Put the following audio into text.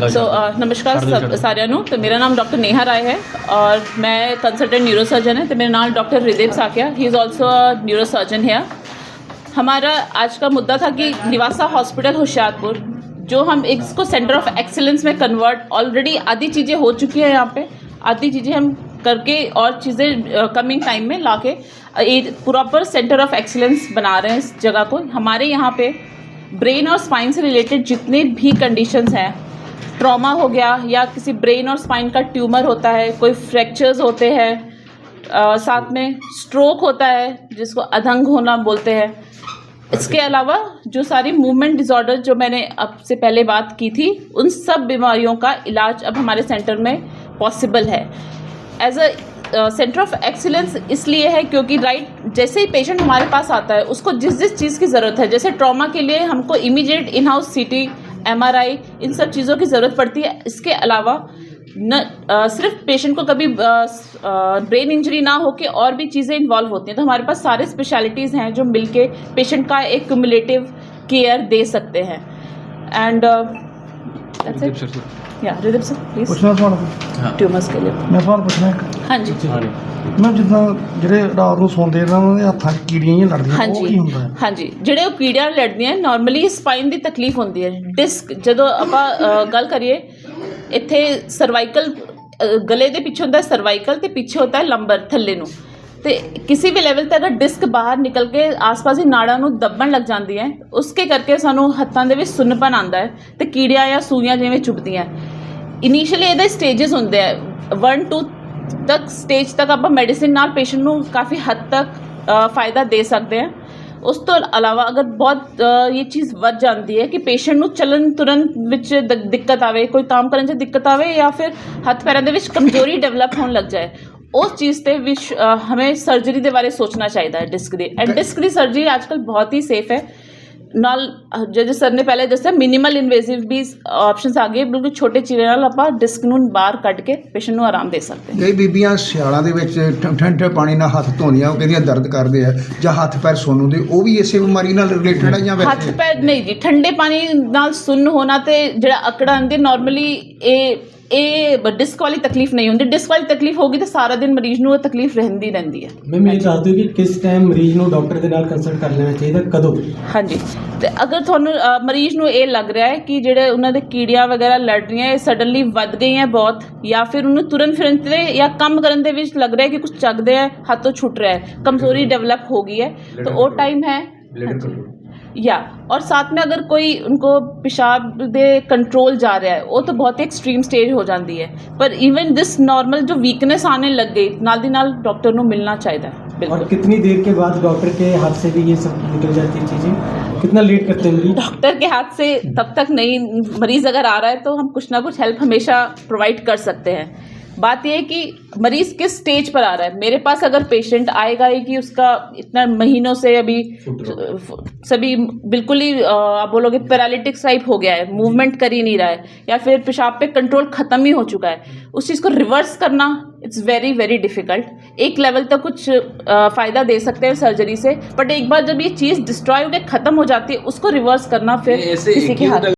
नमस्कार सारिਆਂ ਨੂੰ। तो मेरा नाम डॉक्टर नेहा राय है और मैं कंसल्टेंट न्यूरोसर्जन है। तो मेरा नाम डॉक्टर हृदय Saikia, he is also a neurosurgeon है। हमारा आज का मुद्दा था कि निवासा हॉस्पिटल होशियारपुर, जो हम इसको सेंटर ऑफ एक्सीलेंस में कन्वर्ट ऑलरेडी आधी चीज़ें हो चुकी हैं, यहाँ पे आधी चीज़ें हम करके और चीज़ें कमिंग टाइम में लाके एक प्रॉपर सेंटर ऑफ एक्सीलेंस बना रहे हैं इस जगह को। हमारे यहाँ पे ब्रेन और स्पाइन से रिलेटेड जितने भी कंडीशंस हैं, ट्रॉमा हो गया या किसी ब्रेन और स्पाइन का ट्यूमर होता है, कोई फ्रैक्चर्स होते हैं, साथ में स्ट्रोक होता है जिसको अधंग होना बोलते हैं। इसके अलावा जो सारी मूवमेंट डिसऑर्डर जो मैंने अब से पहले बात की थी, उन सब बीमारियों का इलाज अब हमारे सेंटर में पॉसिबल है। As a centre of excellence इसलिए है क्योंकि जैसे ही पेशेंट हमारे पास आता है उसको जिस जिस चीज़ की ज़रूरत है, जैसे ट्रॉमा के लिए हमको इमीडिएट इन हाउस सीटी, MRI, इन सब चीज़ों की ज़रूरत पड़ती है। इसके अलावा सिर्फ पेशेंट को कभी ब्रेन इंजरी ना हो के और भी चीज़ें इन्वॉल्व होती हैं, तो हमारे पास सारे स्पेशलिटीज़ हैं जो मिलके पेशेंट का एक क्यूमुलेटिव केयर दे सकते हैं। एंड हृदय सर प्लीज ਪੁੱਛਣਾ ਸਵਾਲ ट्यूमर्स के लिए। ਮੈਂ ਸਵਾਲ ਪੁੱਛਣਾ ਇੱਕ हाँ जी ਮੈਂ ਜਿੱਦਾਂ ਜਿਹੜੇ ਰਾਤ ਨੂੰ ਸੌਂਦੇ ਇਹਨਾਂ ਦੇ ਹੱਥਾਂ 'ਚ ਕੀੜੀਆਂ ਜਿਹੀਆਂ ਲੜਦੀਆਂ हाँ ਉਹ जी ਕੀ ਹੁੰਦਾ ਹੈ? हाँ जी ਜਿਹੜੇ ਉਹ ਕੀੜੀਆਂ ਲੜਦੀਆਂ ਨਾਰਮਲੀ ਸਪਾਈਨ ਦੀ ਤਕਲੀਫ ਹੁੰਦੀ ਹੈ। ਡਿਸਕ ਜਦੋਂ ਆਪਾਂ ਗੱਲ ਕਰੀਏ, ਇੱਥੇ ਸਰਵਾਈਕਲ ਗਲੇ ਦੇ ਪਿੱਛੇ ਹੁੰਦਾ ਸਰਵਾਈਕਲ ਤੇ ਪਿੱਛੇ ਹੁੰਦਾ ਹੈ ਲੰਬਰ ਥੱਲੇ ਨੂੰ, ਤੇ ਕਿਸੇ ਵੀ ਲੈਵਲ ਤੇ ਅਗਰ ਡਿਸਕ ਬਾਹਰ ਨਿਕਲ ਕੇ ਆਸ-ਪਾਸ ਦੀ ਨਾੜਾਂ ਨੂੰ ਦੱਬਣ ਲੱਗ ਜਾਂਦੀ ਹੈ, ਉਸਕੇ ਕਰਕੇ ਸਾਨੂੰ ਹੱਥਾਂ ਦੇ ਵਿੱਚ ਸੁੰਨਪਨ ਆਉਂਦਾ ਹੈ ਤੇ ਕੀੜੀਆਂ ਜਾਂ ਸੂਈਆਂ ਜਿਵੇਂ ਚੁਭਦੀਆਂ। ਇਨੀਸ਼ੀਅਲੀ ਇਹਦੇ ਸਟੇजेस ਹੁੰਦੇ ਆ 1-2 ਤੱਕ ਸਟੇਜ ਤੱਕ ਆਪਾਂ ਮੈਡੀਸਿਨ ਨਾਲ ਪੇਸ਼ੈਂਟ ਨੂੰ ਕਾਫੀ ਹੱਦ ਤੱਕ फ़ायदा ਦੇ ਸਕਦੇ ਹਾਂ। ਉਸ ਤੋਂ ਇਲਾਵਾ ਅਗਰ ਬਹੁਤ ਇਹ ਚੀਜ਼ ਵੱਧ ਜਾਂਦੀ ਹੈ ਕਿ ਪੇਸ਼ੈਂਟ ਨੂੰ ਚੱਲਣ ਤੁਰਨ ਵਿੱਚ ਦਿੱਕਤ ਆਵੇ, ਕੋਈ ਕੰਮ ਕਰਨ 'ਚ ਦਿੱਕਤ ਆਵੇ ਜਾਂ ਫਿਰ ਹੱਥ ਪੈਰਾਂ ਦੇ ਵਿੱਚ ਕਮਜ਼ੋਰੀ ਡਿਵੈਲਪ ਹੋਣ ਲੱਗ ਜਾਏ, उस चीज़ से विश हमें सर्जरी के बारे सोचना चाहिए है। डिस्क की एंड डिस्क की सर्जरी आजकल बहुत ही सेफ है। नाल जो सर ने पहले दसा मिनिमल इन्वेजिव भी ऑप्शंस आ गए, बिल्कुल छोटे चीरे नाल ਆਪਾਂ डिस्क ਨੂੰ ਬਾਹਰ ਕੱਢ ਕੇ ਪੇਸ਼ੈਂਟ ਨੂੰ ਆਰਾਮ ਦੇ ਸਕਦੇ ਹਾਂ। ਕਈ ਬੀਬੀਆਂ ਸਿਆਲਾਂ ਦੇ ਵਿੱਚ ਠੰਡੇ ਪਾਣੀ ਨਾਲ ਹੱਥ ਧੋਂਦੀਆਂ, ਉਹ ਕਹਿੰਦੀਆਂ ਦਰਦ ਕਰਦੇ ਆ, ਜਾਂ ਹੱਥ ਪੈਰ ਸੁੰਨ ਹੁੰਦੇ, ਉਹ ਵੀ ਇਸੇ ਬਿਮਾਰੀ ਨਾਲ ਰਿਲੇਟਡ ਹੈ ਜਾਂ ਹੱਥ ਪੈਰ ਨਹੀਂ ਜੀ, ਠੰਡੇ ਪਾਣੀ ਨਾਲ ਸੁੰਨ ਹੋਣਾ ਤੇ ਜਿਹੜਾ ਅਕੜਾਂ ਆਉਂਦੇ ਨਾਰਮਲੀ ਇਹ ਡਿਸਕ ਵਾਲੀ ਤਕਲੀਫ ਨਹੀਂ ਹੁੰਦੀ। ਡਿਸਕ ਵਾਲੀ ਤਕਲੀਫ ਹੋਗੀ ਤਾਂ ਸਾਰਾ ਦਿਨ ਮਰੀਜ਼ ਨੂੰ ਉਹ ਤਕਲੀਫ ਰਹਿੰਦੀ ਹੈ। ਮੈਮ ਇਹ ਦੱਸ ਦਿਓ ਕਿ ਕਿਸ ਟਾਈਮ ਮਰੀਜ਼ ਨੂੰ ਡਾਕਟਰ ਦੇ ਨਾਲ ਕੰਸਲਟ ਕਰ ਲੈਣਾ ਚਾਹੀਦਾ, ਕਦੋਂ? ਹਾਂਜੀ, ਤੇ ਅਗਰ ਤੁਹਾਨੂੰ ਮਰੀਜ਼ ਨੂੰ ਇਹ ਲੱਗ ਰਿਹਾ ਹੈ ਕਿ ਜਿਹੜੇ ਉਹਨਾਂ ਦੇ ਕੀੜੀਆਂ ਵਗੈਰਾ ਲੜ ਰਹੀਆਂ ਇਹ ਸਡਨਲੀ ਵੱਧ ਗਈਆਂ ਬਹੁਤ, ਜਾਂ ਫਿਰ ਉਹਨੂੰ ਤੁਰਨ ਫਿਰਨ ਤੇ ਜਾਂ ਕੰਮ ਕਰਨ ਦੇ ਵਿੱਚ ਲੱਗ ਰਿਹਾ ਕਿ ਕੁਝ ਚੱਕਦੇ ਹੈ ਹੱਥੋਂ ਛੁੱਟ ਰਿਹਾ ਹੈ, ਕਮਜ਼ੋਰੀ डेवलप हो गई है, तो वो टाइम है। या और साथ में अगर कोई उनको पेशाब दे कंट्रोल जा रहा है, वो तो बहुत ही एक्सट्रीम स्टेज हो जाती है, पर इवन दिस नॉर्मल जो वीकनेस आने लग गई नाल दी नाल डॉक्टर को मिलना चाहिए। और कितनी देर के बाद डॉक्टर के हाथ से भी ये सब निकल जाती है चीज़ें? कितना लेट करते हैं मरीज? डॉक्टर के हाथ से तब तक नहीं, मरीज़ अगर आ रहा है तो हम कुछ ना कुछ हेल्प हमेशा प्रोवाइड कर सकते हैं। बात यह है कि मरीज़ किस स्टेज पर आ रहा है। मेरे पास अगर पेशेंट आएगा ही कि उसका इतना महीनों से अभी सभी बिल्कुल ही आप बोलोगे पैरालिटिक्स टाइप हो गया है, मूवमेंट कर ही नहीं रहा है, या फिर पेशाब पे कंट्रोल ख़त्म ही हो चुका है, उस चीज़ को रिवर्स करना इट्स वेरी वेरी डिफ़िकल्ट। एक लेवल तक कुछ फ़ायदा दे सकते हैं सर्जरी से, बट एक बार जब ये चीज़ डिस्ट्रॉय होकर ख़त्म हो जाती है, उसको रिवर्स करना फिर किसी के हाथ